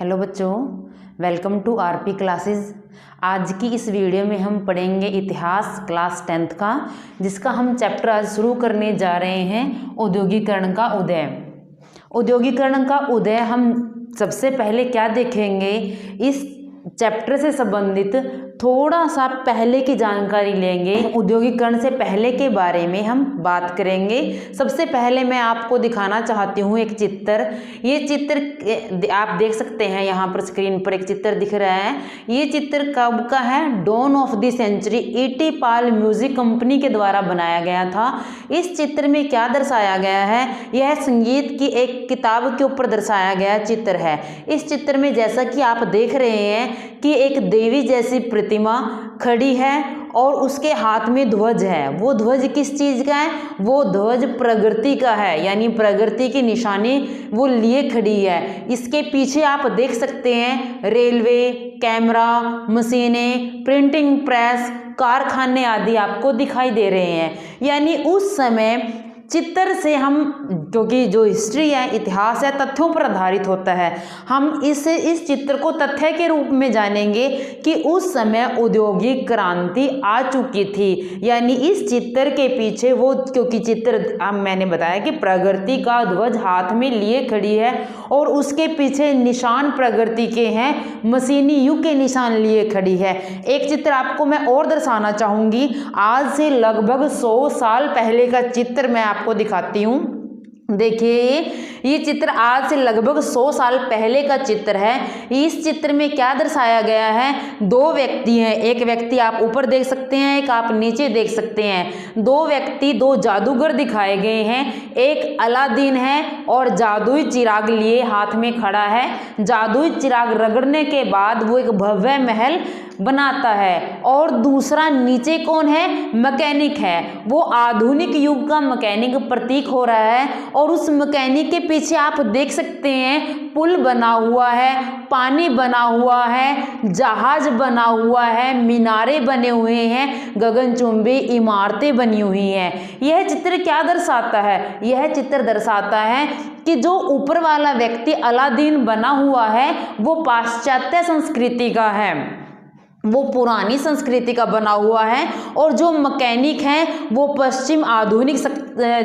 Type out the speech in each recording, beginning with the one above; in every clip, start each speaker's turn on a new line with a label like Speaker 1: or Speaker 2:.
Speaker 1: Hello बच्चों, welcome to RP classes. आज की इस वीडियो में हम पढ़ेंगे इतिहास क्लास 10th का, जिसका हम चैप्टर आज शुरू करने जा रहे हैं औद्योगिकरण का उदय। औद्योगिकरण का उदय हम सबसे पहले क्या देखेंगे, इस चैप्टर से संबंधित थोड़ा सा पहले की जानकारी लेंगे। औद्योगिकरण से पहले के बारे में हम बात करेंगे। सबसे पहले मैं आपको दिखाना चाहती हूँ एक चित्र। ये चित्र आप देख सकते हैं, यहाँ पर स्क्रीन पर एक चित्र दिख रहा है। ये चित्र कब का है? Dawn of the century E.T. पाल म्यूजिक कंपनी के द्वारा बनाया गया था। इस चित्र में क्या दर्शाया गया है? यह संगीत की एक किताब के ऊपर दर्शाया गया चित्र है। इस चित्र में जैसा कि आप देख रहे हैं कि एक देवी जैसी प्रतिमा खड़ी है और उसके हाथ में ध्वज है। वो ध्वज किस चीज का है? वो ध्वज प्रगति का है, यानी प्रगति की निशानी वो लिए खड़ी है। इसके पीछे आप देख सकते हैं रेलवे, कैमरा, मशीनें, प्रिंटिंग प्रेस, कारखाने आदि आपको दिखाई दे रहे हैं। यानी उस समय चित्र से हम, क्योंकि जो हिस्ट्री है, इतिहास है, तथ्यों पर आधारित होता है, हम इस चित्र को तथ्य के रूप में जानेंगे कि उस समय औद्योगिक क्रांति आ चुकी थी। यानी इस चित्र के पीछे वो, क्योंकि चित्र अब मैंने बताया कि प्रगति का ध्वज हाथ में लिए खड़ी है और उसके पीछे निशान प्रगति के हैं, मशीनी युग के निशान लिए खड़ी है। एक चित्र आपको मैं और दर्शाना चाहूंगी। आज से लगभग 100 साल पहले का चित्र मैं आपको दिखाती हूँ। देखिए, ये चित्र आज से लगभग 100 साल पहले का चित्र है। इस चित्र में क्या दर्शाया गया है? दो व्यक्ति हैं। एक व्यक्ति आप ऊपर देख सकते हैं, एक आप नीचे देख सकते हैं। दो व्यक्ति, दो जादूगर दिखाए गए हैं। एक अलादीन है और जादुई चिराग लिए हाथ में खड़ा है। जादुई चिराग रगड़ने के बाद वो एक भव्य महल बनाता है। और दूसरा नीचे कौन है? मैकेनिक है। वो आधुनिक युग का मैकेनिक प्रतीक हो रहा है। और उस मैकेनिक के पीछे आप देख सकते हैं पुल बना हुआ है, पानी बना हुआ है, जहाज बना हुआ है, मीनारे बने हुए हैं, गगनचुंबी इमारतें बनी हुई हैं। यह चित्र क्या दर्शाता है? यह चित्र दर्शाता है कि जो ऊपर वाला व्यक्ति अलादीन बना हुआ है वो पाश्चात्य संस्कृति का है, वो पुरानी संस्कृति का बना हुआ है। और जो मैकेनिक है वो पश्चिम आधुनिक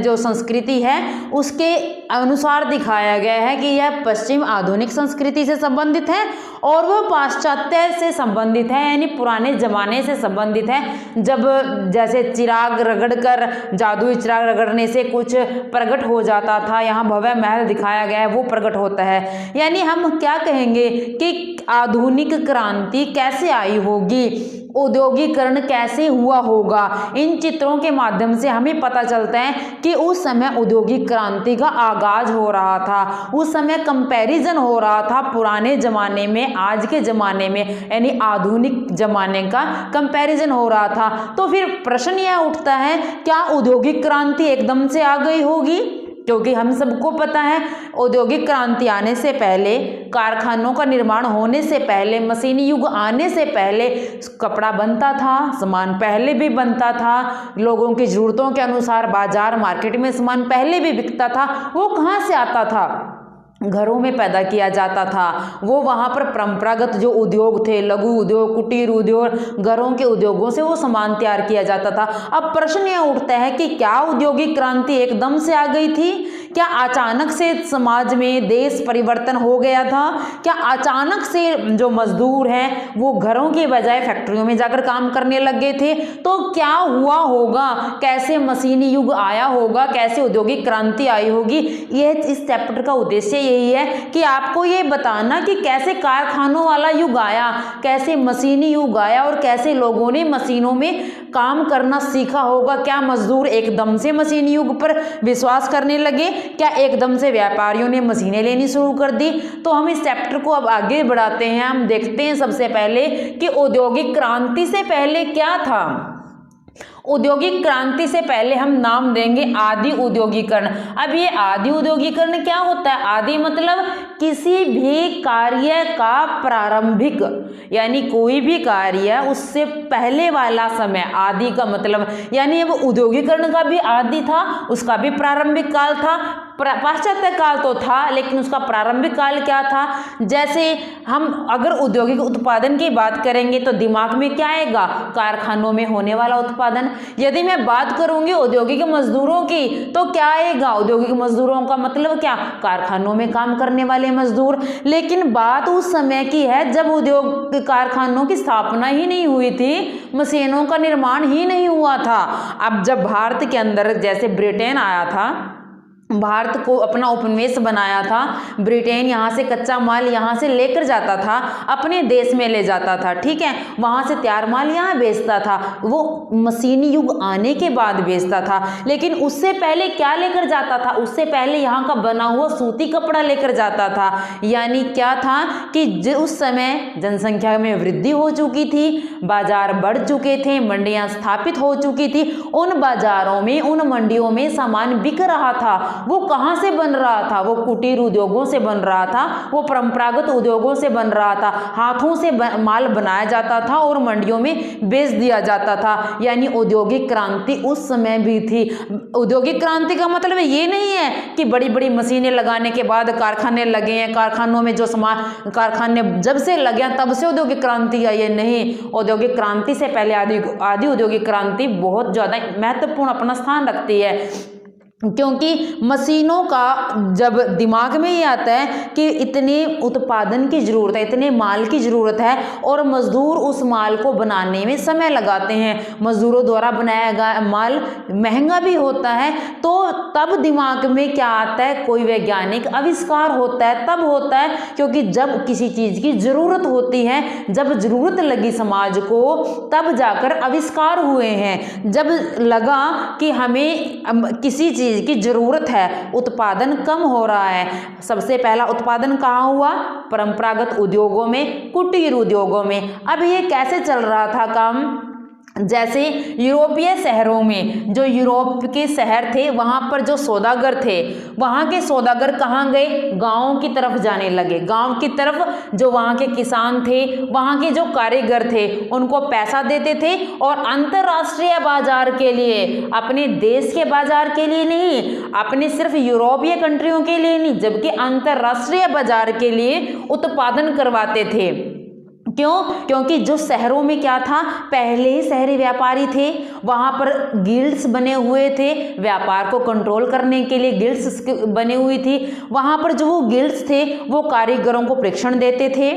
Speaker 1: जो संस्कृति है उसके अनुसार दिखाया गया है कि यह पश्चिम आधुनिक संस्कृति से संबंधित है और वो पाश्चात्य से संबंधित है, यानी पुराने जमाने से संबंधित है। जब जैसे चिराग रगड़कर, जादुई चिराग रगड़ने से कुछ प्रकट हो जाता था, यहाँ भव्य महल दिखाया गया है, वो प्रकट होता है। यानी हम क्या कहेंगे कि आधुनिक क्रांति कैसे आई होगी, औद्योगिकरण कैसे हुआ होगा। इन चित्रों के माध्यम से हमें पता चलता है कि उस समय औद्योगिक क्रांति का आगाज हो रहा था। उस समय कंपैरिजन हो रहा था पुराने जमाने में आज के जमाने में, यानी आधुनिक जमाने का कंपैरिजन हो रहा था। तो फिर प्रश्न यह उठता है, क्या औद्योगिक क्रांति एकदम से आ गई होगी? क्योंकि हम सबको पता है औद्योगिक क्रांति आने से पहले, कारखानों का निर्माण होने से पहले, मशीनी युग आने से पहले कपड़ा बनता था, सामान पहले भी बनता था, लोगों की जरूरतों के अनुसार बाजार मार्केट में सामान पहले भी बिकता था। वो कहाँ से आता था? घरों में पैदा किया जाता था। वो वहाँ पर परंपरागत जो उद्योग थे, लघु उद्योग, कुटीर उद्योग, घरों के उद्योगों से वो सामान तैयार किया जाता था। अब प्रश्न यह उठता है कि क्या औद्योगिक क्रांति एकदम से आ गई थी? क्या अचानक से समाज में देश परिवर्तन हो गया था? क्या अचानक से जो मजदूर हैं वो घरों के बजाय फैक्ट्रियों में जाकर काम करने लग गए थे? तो क्या हुआ होगा? कैसे मशीनी युग आया होगा? कैसे औद्योगिक क्रांति आई होगी? यह इस चैप्टर का उद्देश्य यही है कि आपको ये बताना कि कैसे कारखानों वाला युग आया, कैसे मशीनी युग आया और कैसे लोगों ने मशीनों में काम करना सीखा होगा। क्या मजदूर एकदम से मशीनी युग पर विश्वास करने लगे? क्या एकदम से व्यापारियों ने मशीनें लेनी शुरू कर दी? तो हम इस चैप्टर को अब आगे बढ़ाते हैं। हम देखते हैं सबसे पहले कि औद्योगिक क्रांति से पहले क्या था। औद्योगिक क्रांति से पहले हम नाम देंगे आदि औद्योगिकरण। अब ये आदि औद्योगिकरण क्या होता है? आदि मतलब किसी भी कार्य का प्रारंभिक, यानी कोई भी कार्य उससे पहले वाला समय। आदि का मतलब यानी अब औद्योगिकरण का भी आदि था, उसका भी प्रारंभिक काल था। पाश्चात्य काल तो था लेकिन उसका प्रारंभिक काल क्या था? जैसे हम अगर औद्योगिक उत्पादन की बात करेंगे तो दिमाग में क्या आएगा? कारखानों में होने वाला उत्पादन। यदि मैं बात करूंगी औद्योगिक मजदूरों की तो क्या आएगा? औद्योगिक मजदूरों का मतलब क्या? कारखानों में काम करने वाले मजदूर। लेकिन बात उस समय की है जब उद्योग कारखानों की स्थापना ही नहीं हुई थी, मशीनों का निर्माण ही नहीं हुआ था। अब जब भारत के अंदर जैसे ब्रिटेन आया था, भारत को अपना उपनिवेश बनाया था, ब्रिटेन यहाँ से कच्चा माल यहाँ से लेकर जाता था, अपने देश में ले जाता था, ठीक है, वहाँ से तैयार माल यहाँ बेचता था, वो मशीनी युग आने के बाद बेचता था। लेकिन उससे पहले क्या लेकर जाता था? उससे पहले यहाँ का बना हुआ सूती कपड़ा लेकर जाता था। यानी क्या था कि उस समय जनसंख्या में वृद्धि हो चुकी थी, बाजार बढ़ चुके थे, मंडियाँ स्थापित हो चुकी थी, उन बाजारों में, उन मंडियों में सामान बिक रहा था। वो कहां से बन रहा था? वो कुटीर उद्योगों से बन रहा था, वो परंपरागत उद्योगों से बन रहा था, हाथों से माल बनाया जाता था और मंडियों में बेच दिया जाता था। यानी औद्योगिक क्रांति उस समय भी थी। औद्योगिक क्रांति का मतलब ये नहीं है कि बड़ी बड़ी मशीनें लगाने के बाद कारखाने लगे हैं, कारखानों में जो सामान, कारखाने जब से लगे तब से औद्योगिक क्रांति आई है, नहीं। औद्योगिक क्रांति से पहले आदि औद्योगिक क्रांति बहुत ज्यादा महत्वपूर्ण अपना स्थान रखती है, क्योंकि मशीनों का जब दिमाग में ये आता है कि इतने उत्पादन की ज़रूरत है, इतने माल की ज़रूरत है और मज़दूर उस माल को बनाने में समय लगाते हैं, मज़दूरों द्वारा बनाया गया माल महंगा भी होता है, तो तब दिमाग में क्या आता है? कोई वैज्ञानिक आविष्कार होता है। तब होता है क्योंकि जब किसी चीज़ की ज़रूरत होती है, जब ज़रूरत लगी समाज को, तब जाकर आविष्कार हुए हैं। जब लगा कि हमें किसी चीज़ की जरूरत है, उत्पादन कम हो रहा है, सबसे पहला उत्पादन कहाँ हुआ? परंपरागत उद्योगों में, कुटीर उद्योगों में। अब ये कैसे चल रहा था काम? जैसे यूरोपीय शहरों में, जो यूरोप के शहर थे वहां पर जो सौदागर थे, वहां के सौदागर कहाँ गए? गांवों की तरफ जाने लगे। गांव की तरफ जो वहां के किसान थे, वहां के जो कारीगर थे, उनको पैसा देते थे और अंतरराष्ट्रीय बाजार के लिए, अपने देश के बाजार के लिए नहीं, अपने सिर्फ यूरोपीय कंट्रियों के लिए नहीं, जबकि अंतरराष्ट्रीय बाजार के लिए उत्पादन करवाते थे। क्यों? क्योंकि जो शहरों में क्या था, पहले ही शहरी व्यापारी थे, वहां पर गिल्ड्स बने हुए थे, व्यापार को कंट्रोल करने के लिए गिल्ड्स बने हुई थी। वहां पर जो वो गिल्ड्स थे वो कारीगरों को प्रशिक्षण देते थे,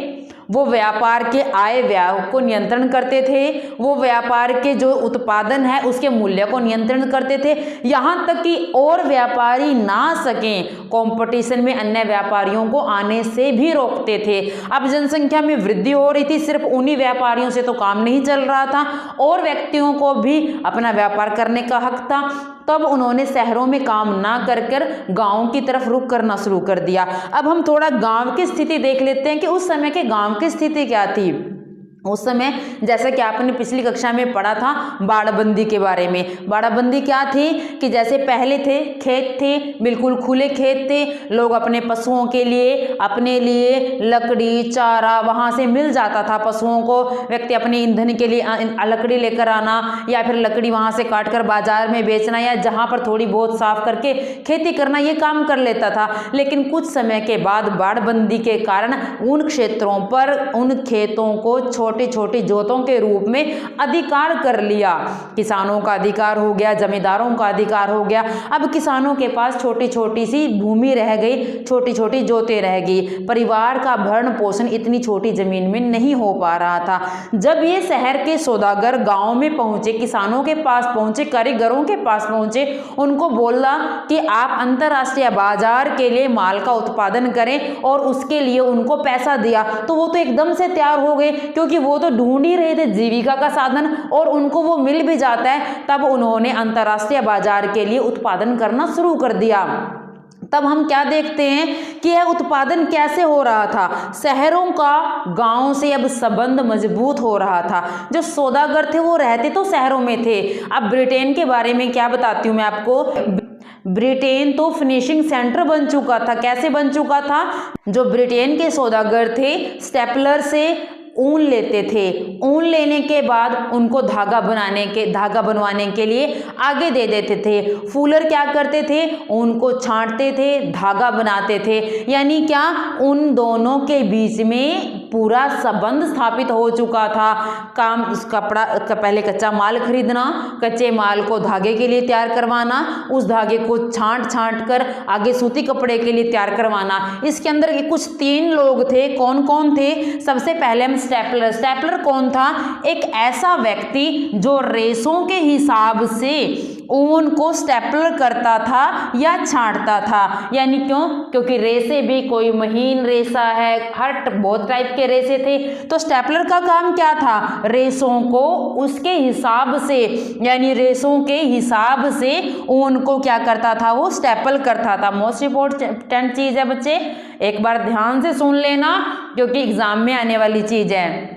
Speaker 1: वो व्यापार के आय व्यय को नियंत्रण करते थे, वो व्यापार के जो उत्पादन है उसके मूल्य को नियंत्रण करते थे, यहाँ तक कि और व्यापारी ना सकें, कंपटीशन में अन्य व्यापारियों को आने से भी रोकते थे। अब जनसंख्या में वृद्धि हो रही थी, सिर्फ उन्हीं व्यापारियों से तो काम नहीं चल रहा था, और व्यक्तियों को भी अपना व्यापार करने का हक था। तब उन्होंने शहरों में काम ना कर गाँव की तरफ रुख करना शुरू कर दिया। अब हम थोड़ा गाँव की स्थिति देख लेते हैं कि उस समय के गाँव की स्थिति क्या थी। उस समय जैसा कि आपने पिछली कक्षा में पढ़ा था बाड़बंदी के बारे में। बाड़बंदी क्या थी कि जैसे पहले थे, खेत थे, बिल्कुल खुले खेत थे, लोग अपने पशुओं के लिए, अपने लिए लकड़ी, चारा वहाँ से मिल जाता था पशुओं को। व्यक्ति अपने ईंधन के लिए लकड़ी लेकर आना या फिर लकड़ी वहाँ से काट कर बाजार में बेचना, या जहाँ पर थोड़ी बहुत साफ करके खेती करना, ये काम कर लेता था। लेकिन कुछ समय के बाद बाड़बंदी के कारण उन क्षेत्रों पर, उन खेतों को छोटी छोटी जोतों के रूप में अधिकार कर लिया। किसानों का अधिकार हो गया, जमींदारों का अधिकार हो गया। अब किसानों के पास छोटी छोटी सी भूमि रह गई, छोटी छोटी जोतें रह गई। परिवार का भरण पोषण इतनी छोटी जमीन में नहीं हो पा रहा था। जब ये शहर के सौदागर गांव में पहुंचे, किसानों के पास पहुंचे, कारीगरों के पास पहुंचे, उनको बोला कि आप अंतरराष्ट्रीय बाजार के लिए माल का उत्पादन करें, और उसके लिए उनको पैसा दिया, तो वो तो एकदम से तैयार हो गए, क्योंकि वो तो ढूंढ ही रहे थे जीविका का साधन, और उनको वो मिल भी जाता है। तब उन्होंने अंतरराष्ट्रीय बाजार के लिए उत्पादन करना शुरू कर दिया। तब हम क्या देखते हैं कि यह उत्पादन कैसे हो रहा था। शहरों का गांव से अब संबंध मजबूत हो रहा था। जो सौदागर थे वो रहते तो शहरों में थे। अब ब्रिटेन के बारे में क्या बताती हूँ मैं आपको। ब्रिटेन तो फिनिशिंग सेंटर बन चुका था। कैसे बन चुका था? जो ब्रिटेन के सौदागर थे स्टेपलर से ऊन लेते थे। ऊन लेने के बाद उनको धागा बनवाने के लिए आगे दे देते थे। फूलर क्या करते थे? ऊन को छांटते थे, धागा बनाते थे। यानी क्या? उन दोनों के बीच में पूरा संबंध स्थापित हो चुका था। काम उस कपड़ा का पहले कच्चा माल खरीदना, कच्चे माल को धागे के लिए तैयार करवाना, उस धागे को छांट कर आगे सूती कपड़े के लिए तैयार करवाना। इसके अंदर कुछ 3 लोग थे। कौन कौन थे? सबसे पहले हम स्टेपलर। स्टेपलर कौन था? एक ऐसा व्यक्ति जो रेशों के हिसाब से ऊन को स्टेपलर करता था या छांटता था। यानी क्यों? क्योंकि रेशे भी कोई महीन रेशा है, हर बहुत टाइप के रेशे थे। तो स्टेपलर का काम क्या था? रेशों को उसके हिसाब से, यानी रेशों के हिसाब से ऊन को क्या करता था? वो स्टेपल करता था। मोस्ट इंपॉर्टेंट चीज है बच्चे, एक बार ध्यान से सुन लेना क्योंकि एग्जाम में आने वाली चीज है।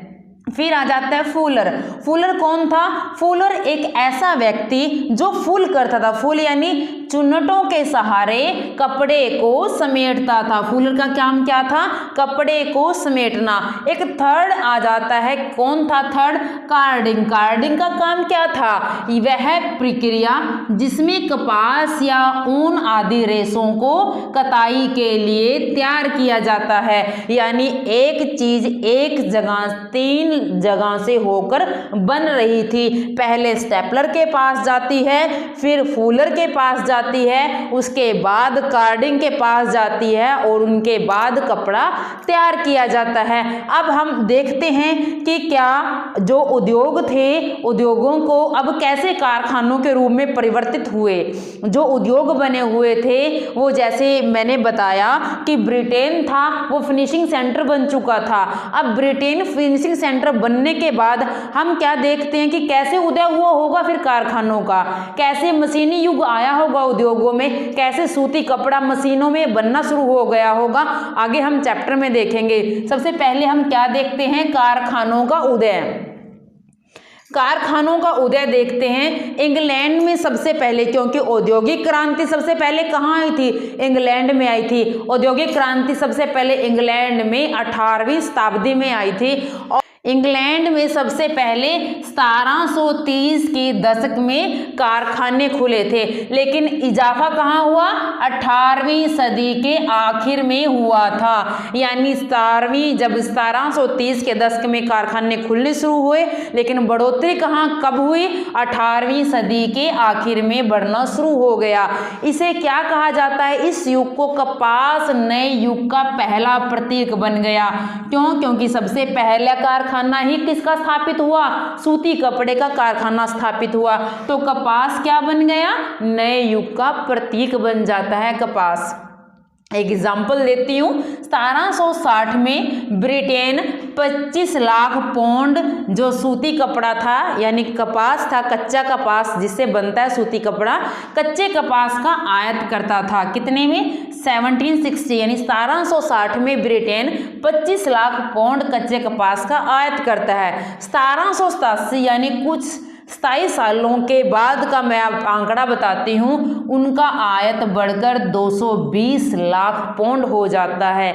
Speaker 1: फिर आ जाता है फूलर। फूलर कौन था? फूलर एक ऐसा व्यक्ति जो फूल करता था। फूल यानी चुन्नटों के सहारे कपड़े को समेटता था। फूलर का काम क्या था? कपड़े को समेटना। एक थर्ड आ जाता है। कौन था थर्ड? कार्डिंग। कार्डिंग का काम क्या था? वह प्रक्रिया जिसमें कपास या ऊन आदि रेशों को कताई के लिए तैयार किया जाता है। यानी एक चीज एक जगह 3 जगह से होकर बन रही थी। पहले स्टेपलर के पास जाती है, फिर फूलर के पास जाती है, उसके बाद कार्डिंग के पास जाती है और उनके बाद कपड़ा तैयार किया जाता है। अब हम देखते हैं कि क्या जो उद्योग थे, उद्योगों को अब कैसे कारखानों के रूप में परिवर्तित हुए। जो उद्योग बने हुए थे वो, जैसे मैंने बताया कि ब्रिटेन था वो फिनिशिंग सेंटर बन चुका था। अब ब्रिटेन फिनिशिंग सेंटर बनने के बाद हम क्या देखते हैं कि कैसे उदय हुआ होगा फिर कारखानों का, कैसे मशीनी युग आया होगा उद्योगों में, कैसे सूती कपड़ा मशीनों में बनना शुरू हो गया होगा। आगे हम चैप्टर में देखेंगे। सबसे पहले हम क्या देखते हैं? कारखानों का उदय। कारखानों का उदय देखते हैं इंग्लैंड में सबसे पहले, क्योंकि औद्योगिक क्रांति सबसे पहले कहाँ आई थी? इंग्लैंड में आई थी। औद्योगिक क्रांति सबसे पहले इंग्लैंड में 18वीं शताब्दी में आई थी। और इंग्लैंड में सबसे पहले 1730 के दशक में कारखाने खुले थे, लेकिन इजाफा कहाँ हुआ? 18वीं सदी के आखिर में हुआ था। यानी 1730 के दशक में कारखाने खुलने शुरू हुए, लेकिन बढ़ोतरी कहाँ कब हुई? 18वीं सदी के आखिर में बढ़ना शुरू हो गया। इसे क्या कहा जाता है? इस युग को कपास नए युग का पहला प्रतीक बन गया। क्यों? क्योंकि सबसे पहला कारखाना ही किसका स्थापित हुआ? सूती कपड़े का कारखाना स्थापित हुआ। तो कपास क्या बन गया? नए युग का प्रतीक बन जाता है कपास। एक एग्जाम्पल देती हूँ। 1760 में ब्रिटेन 25 लाख पौंड जो सूती कपड़ा था, यानी कपास था, कच्चा कपास जिससे बनता है सूती कपड़ा, कच्चे कपास का आयात करता था। कितने में? 1760, यानी 1760 में ब्रिटेन 25 लाख पौंड कच्चे कपास का आयात करता है। 1787 यानी कुछ 27 सालों के बाद का मैं आंकड़ा बताती हूँ, उनका आयत बढ़कर 220 लाख पौंड हो जाता है।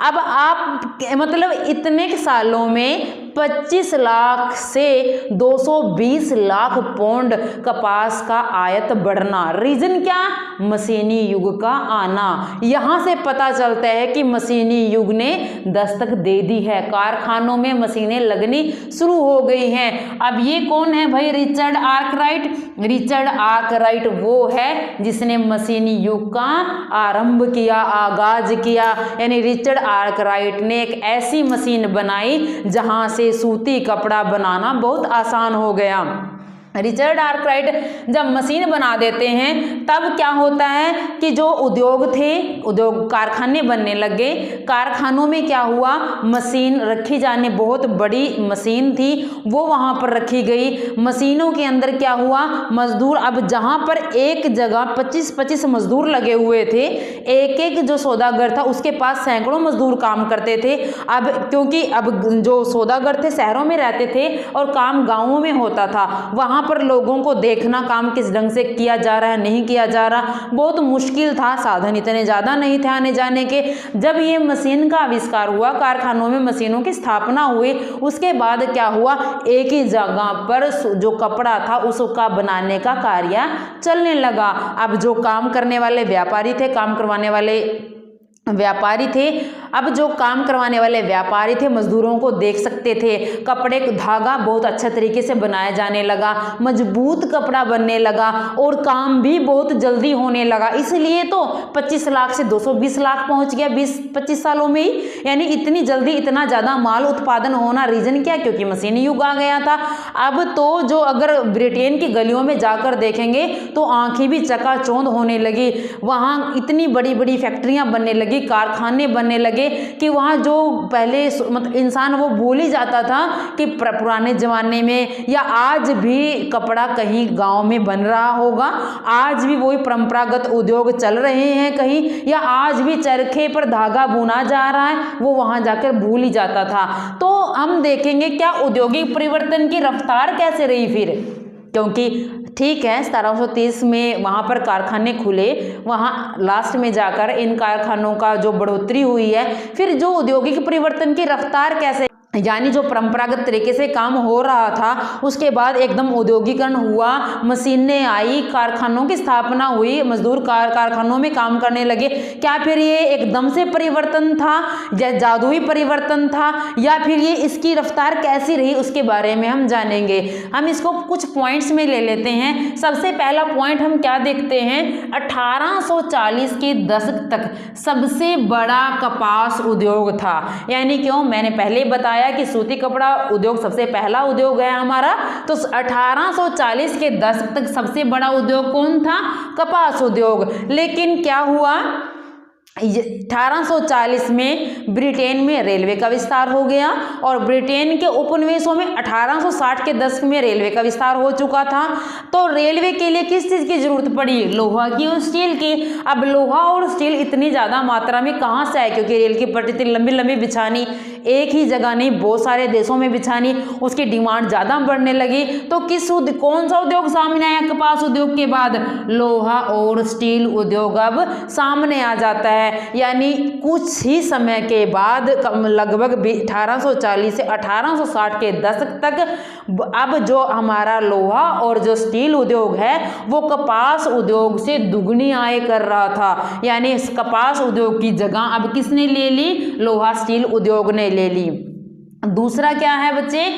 Speaker 1: अब आप मतलब इतने सालों में 25 लाख से 220 लाख पौंड कपास का आयत बढ़ना। रीजन क्या? मशीनी युग का आना। यहाँ से पता चलता है कि मशीनी युग ने दस्तक दे दी है, कारखानों में मशीनें लगनी शुरू हो गई हैं। अब ये कौन है भाई? Richard Arkwright. रिचर्ड आर्कराइट वो है जिसने मशीनी युग का आरंभ किया, आगाज किया। यानी रिचर्ड आर्कराइट ने एक ऐसी मशीन बनाई जहां से सूती कपड़ा बनाना बहुत आसान हो गया। रिचर्ड आर्कराइट जब मशीन बना देते हैं तब क्या होता है कि जो उद्योग थे, उद्योग कारखाने बनने लग गए। कारखानों में क्या हुआ, मशीन रखी जाने, बहुत बड़ी मशीन थी वो वहाँ पर रखी गई। मशीनों के अंदर क्या हुआ, मजदूर, अब जहाँ पर एक जगह 25-25 मजदूर लगे हुए थे, एक एक जो सौदागर था उसके पास सैकड़ों मजदूर काम करते थे। अब क्योंकि अब जो सौदागर थे शहरों में रहते थे और काम गाँवों में होता था, वहाँ पर लोगों को देखना काम किस ढंग से किया जा रहा है, नहीं किया जा रहा, बहुत मुश्किल था। साधन इतने ज़्यादा नहीं थे आने जाने के। जब ये मशीन का आविष्कार हुआ, कारखानों में मशीनों की स्थापना हुई, उसके बाद क्या हुआ, एक ही जगह पर जो कपड़ा था उसका बनाने का कार्य चलने लगा। अब जो काम करने वाले व्यापारी थे, काम करवाने वाले व्यापारी थे, अब जो काम करवाने वाले व्यापारी थे मजदूरों को देख सकते थे, कपड़े धागा बहुत अच्छा तरीके से बनाया जाने लगा, मजबूत कपड़ा बनने लगा और काम भी बहुत जल्दी होने लगा। इसलिए तो 25 लाख से 220 लाख पहुंच गया 20-25 सालों में ही। यानी इतनी जल्दी इतना ज़्यादा माल उत्पादन होना, रीजन क्या, क्योंकि मशीनी युग आ गया था। अब तो जो अगर ब्रिटेन की गलियों में जाकर देखेंगे तो आंखें भी चकाचौंध होने लगी। वहाँ इतनी बड़ी बड़ी फैक्ट्रियाँ बनने लगी, कारखाने बनने लगे कि वहाँ जो पहले मतलब इंसान वो भूल ही जाता था कि पुराने जमाने में या आज भी कपड़ा कहीं गांव में बन रहा होगा, आज भी वही परंपरागत उद्योग चल रहे हैं कहीं, या आज भी चरखे पर धागा बुना जा रहा है, वो वहाँ जाकर भूल ही जाता था। तो हम देखेंगे क्या औद्योगिक परिवर्तन की रफ्तार कैसे रही फिर, क्योंकि ठीक है 1730 में वहाँ पर कारखाने खुले, वहाँ लास्ट में जाकर इन कारखानों का जो बढ़ोतरी हुई है, फिर जो औद्योगिक परिवर्तन की रफ्तार कैसे, यानी जो परंपरागत तरीके से काम हो रहा था उसके बाद एकदम औद्योगिकरण हुआ, मशीनें आई, कारखानों की स्थापना हुई, मजदूर कारखानों में काम करने लगे। क्या फिर ये एकदम से परिवर्तन था या जादुई परिवर्तन था, या फिर ये इसकी रफ्तार कैसी रही, उसके बारे में हम जानेंगे। हम इसको कुछ पॉइंट्स में ले लेते हैं। सबसे पहला पॉइंट हम क्या देखते हैं, 1840 के दशक तक सबसे बड़ा कपास उद्योग था। यानी क्यों, मैंने पहले बताया कि सूती कपड़ा उद्योग सबसे पहला उद्योग है हमारा, तो 1840 के दशक तक सबसे बड़ा उद्योग कौन था, कपास उद्योग। लेकिन क्या हुआ, 1840 में ब्रिटेन में रेलवे का विस्तार हो गया और ब्रिटेन के उपनिवेशों में 1860 के दशक में रेलवे का विस्तार हो चुका था। तो रेलवे के लिए किस चीज़ की जरूरत पड़ी, लोहा की और स्टील की। अब लोहा और स्टील इतनी ज़्यादा मात्रा में कहाँ से आए, क्योंकि रेल की पटरी इतनी लंबी लंबी बिछानी, एक ही जगह नहीं बहुत सारे देशों में बिछानी, उसकी डिमांड ज़्यादा बढ़ने लगी। तो कौन सा उद्योग सामने आया कपास उद्योग के बाद, लोहा और स्टील उद्योग अब सामने आ जाता है। यानी कुछ ही समय के बाद लगभग 1840 से 1860 के दशक तक अब जो हमारा लोहा और जो स्टील उद्योग है वो कपास उद्योग से दुगनी आय कर रहा था। यानी इस कपास उद्योग की जगह अब किसने ले ली, लोहा स्टील उद्योग ने ले ली। दूसरा क्या है बच्चे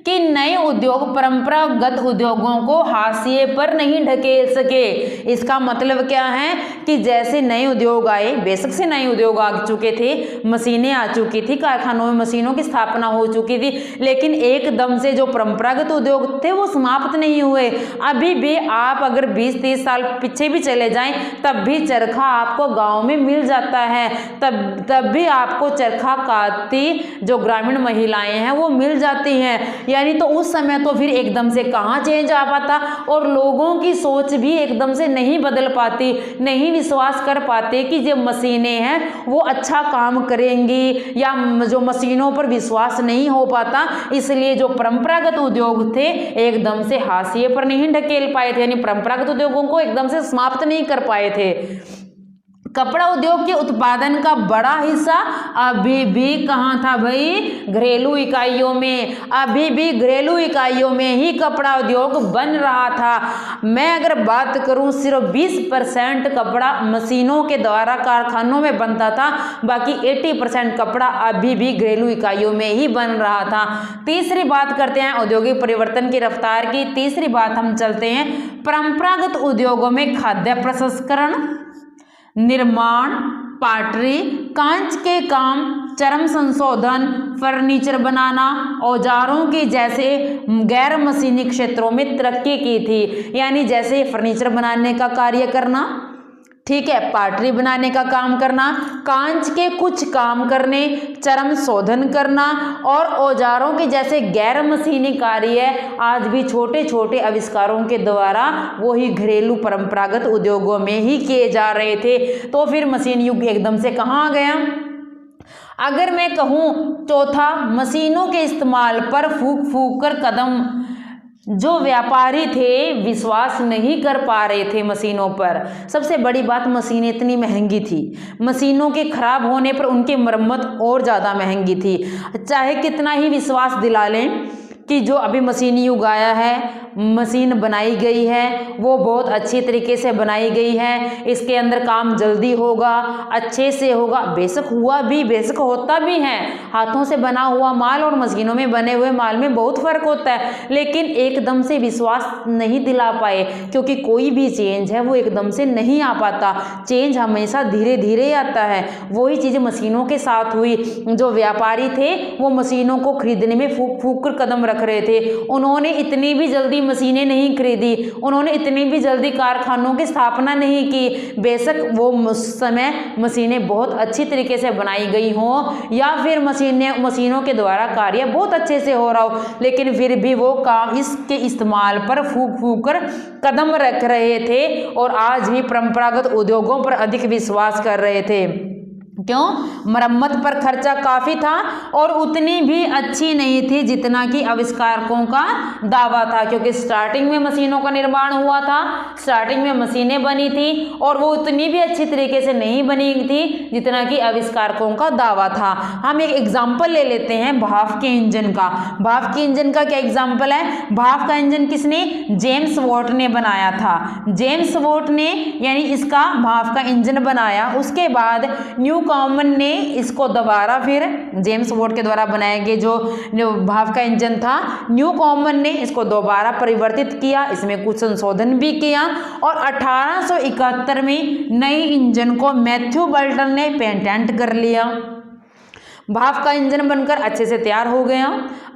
Speaker 1: कि नए उद्योग परंपरागत उद्योगों को हाशिए पर नहीं ढकेल सके। इसका मतलब क्या है कि जैसे नए उद्योग आए, बेशक से नए उद्योग आ चुके थे, मशीनें आ चुकी थी, कारखानों में मशीनों की स्थापना हो चुकी थी, लेकिन एकदम से जो परंपरागत उद्योग थे वो समाप्त नहीं हुए। अभी भी आप अगर 20-30 साल पीछे भी चले जाएं तब भी चरखा आपको गाँव में मिल जाता है, तब भी आपको चरखा काटती जो ग्रामीण महिलाएं हैं वो मिल जाती हैं। यानी तो उस समय तो फिर एकदम से कहाँ चेंज आ पाता, और लोगों की सोच भी एकदम से नहीं बदल पाती, नहीं विश्वास कर पाते कि जो मशीनें हैं वो अच्छा काम करेंगी, या जो मशीनों पर विश्वास नहीं हो पाता, इसलिए जो परंपरागत उद्योग थे एकदम से हाशिए पर नहीं ढकेल पाए थे, यानी परंपरागत उद्योगों को एकदम से समाप्त नहीं कर पाए थे। कपड़ा उद्योग के उत्पादन का बड़ा हिस्सा अभी भी कहाँ था भाई, घरेलू इकाइयों में। अभी भी घरेलू इकाइयों में ही कपड़ा उद्योग बन रहा था। मैं अगर बात करूं सिर्फ 20% कपड़ा मशीनों के द्वारा कारखानों में बनता था, बाकी 80% कपड़ा अभी भी घरेलू इकाइयों में ही बन रहा था। तीसरी बात करते हैं औद्योगिक परिवर्तन की रफ्तार की। तीसरी बात हम चलते हैं परंपरागत उद्योगों में खाद्य प्रसंस्करण, निर्माण, पाटरी, कांच के काम, चरम संशोधन, फर्नीचर बनाना, औजारों के जैसे गैर मशीनी क्षेत्रों में तरक्की की थी। यानी जैसे फर्नीचर बनाने का कार्य करना, ठीक है, पाटरी बनाने का काम करना, कांच के कुछ काम करने, चरम शोधन करना और औजारों के जैसे गैर मशीनी कार्य आज भी छोटे छोटे आविष्कारों के द्वारा वही घरेलू परंपरागत उद्योगों में ही किए जा रहे थे। तो फिर मशीन युग एकदम से कहाँ आ गया? अगर मैं कहूँ चौथा, मशीनों के इस्तेमाल पर फूक फूक कर कदम, जो व्यापारी थे विश्वास नहीं कर पा रहे थे मशीनों पर। सबसे बड़ी बात, मशीनें इतनी महंगी थी, मशीनों के खराब होने पर उनकी मरम्मत और ज़्यादा महंगी थी। चाहे कितना ही विश्वास दिला लें कि जो अभी मशीनी युग आया है, मशीन बनाई गई है, वो बहुत अच्छी तरीके से बनाई गई है, इसके अंदर काम जल्दी होगा, अच्छे से होगा, बेशक हुआ भी, बेशक होता भी है। हाथों से बना हुआ माल और मशीनों में बने हुए माल में बहुत फर्क होता है, लेकिन एकदम से विश्वास नहीं दिला पाए, क्योंकि कोई भी चेंज है वो एकदम से नहीं आ पाता, चेंज हमेशा धीरे धीरे आता है। वही चीज़ मशीनों के साथ हुई। जो व्यापारी थे वो मशीनों को खरीदने में फूक फूक कर कदम रख रहे थे। उन्होंने इतनी भी जल्दी मशीनें नहीं खरीदी, उन्होंने इतनी भी जल्दी कारखानों की स्थापना नहीं की। बेशक वो समय मशीनें बहुत अच्छी तरीके से बनाई गई हों या फिर मशीनों के द्वारा कार्य बहुत अच्छे से हो रहा हो, लेकिन फिर भी वो काम इसके इस्तेमाल पर फूक फूक कर कदम रख रहे थे और आज भी परंपरागत उद्योगों पर अधिक विश्वास कर रहे थे। क्यों? मरम्मत पर खर्चा काफ़ी था और उतनी भी अच्छी नहीं थी जितना कि आविष्कारकों का दावा था, क्योंकि स्टार्टिंग में मशीनों का निर्माण हुआ था, स्टार्टिंग में मशीनें बनी थी और वो उतनी भी अच्छी तरीके से नहीं बनी थी जितना कि आविष्कारकों का दावा था। हम एक एग्जाम्पल ले लेते हैं भाप के इंजन का। भाप के इंजन का क्या एग्जाम्पल है? भाप का इंजन किसने? जेम्स वॉट ने बनाया था। जेम्स वॉट ने यानी इसका भाप का इंजन बनाया। उसके बाद न्यू कॉमन ने इसको दोबारा फिर जेम्स वॉट के द्वारा बनाए गए जो भाप का इंजन था, न्यू कॉमन ने इसको दोबारा परिवर्तित किया, इसमें कुछ संशोधन भी किया और 1871 में नई इंजन को मैथ्यू बल्टन ने पेटेंट कर लिया। भाप का इंजन बनकर अच्छे से तैयार हो गया,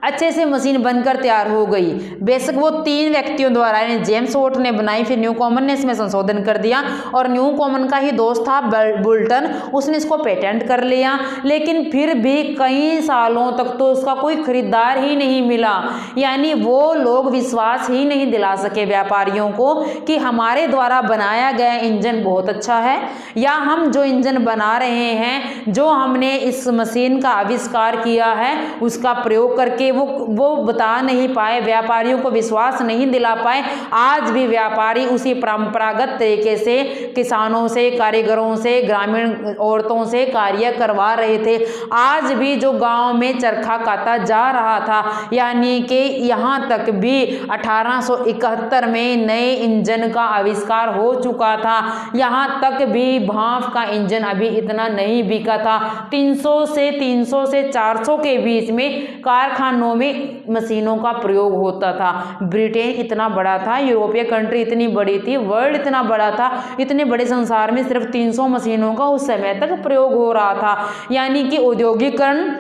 Speaker 1: अच्छे से मशीन बनकर तैयार हो गई। बेशक वो 3 व्यक्तियों द्वारा यानी जेम्स वॉट ने बनाई, फिर न्यू कॉमन ने इसमें संशोधन कर दिया और न्यू कॉमन का ही दोस्त था बुल्टन, उसने इसको पेटेंट कर लिया। लेकिन फिर भी कई सालों तक तो उसका कोई खरीदार ही नहीं मिला, यानी वो लोग विश्वास ही नहीं दिला सके व्यापारियों को कि हमारे द्वारा बनाया गया इंजन बहुत अच्छा है, या हम जो इंजन बना रहे हैं, जो हमने इस मशीन का आविष्कार किया है, उसका प्रयोग करके वो बता नहीं पाए, व्यापारियों को विश्वास नहीं दिला पाए। आज भी व्यापारी उसी परंपरागत तरीके से किसानों से, कारीगरों से, ग्रामीण औरतों से कार्य करवा रहे थे। आज भी जो गांव में चरखा काता जा रहा था, यानी कि यहाँ तक भी 1871 में नए इंजन का आविष्कार हो चुका था, यहाँ तक भी भाप का इंजन अभी इतना नहीं बिका था। 300 से 400 के बीच में कारखानों में मशीनों का प्रयोग होता था। ब्रिटेन इतना बड़ा था, यूरोपीय कंट्री इतनी बड़ी थी, वर्ल्ड इतना बड़ा था, इतने बड़े संसार में सिर्फ 300 मशीनों का उस समय तक प्रयोग हो रहा था। यानी कि औद्योगिकरण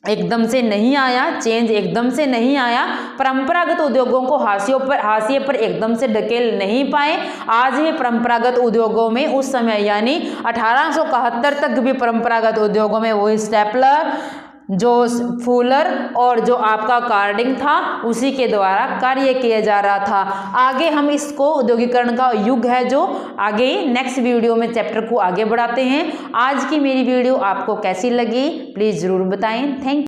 Speaker 1: एकदम से नहीं आया, चेंज एकदम से नहीं आया, परंपरागत उद्योगों को हाशिए पर एकदम से ढकेल नहीं पाए। आज भी परंपरागत उद्योगों में उस समय यानी 1871 तक भी परंपरागत उद्योगों में वही स्टेपलर, जो फूलर और जो आपका कार्डिंग था, उसी के द्वारा कार्य किया जा रहा था। आगे हम इसको औद्योगिकरण का युग है जो आगे नेक्स्ट वीडियो में चैप्टर को आगे बढ़ाते हैं। आज की मेरी वीडियो आपको कैसी लगी प्लीज़ ज़रूर बताएं। थैंक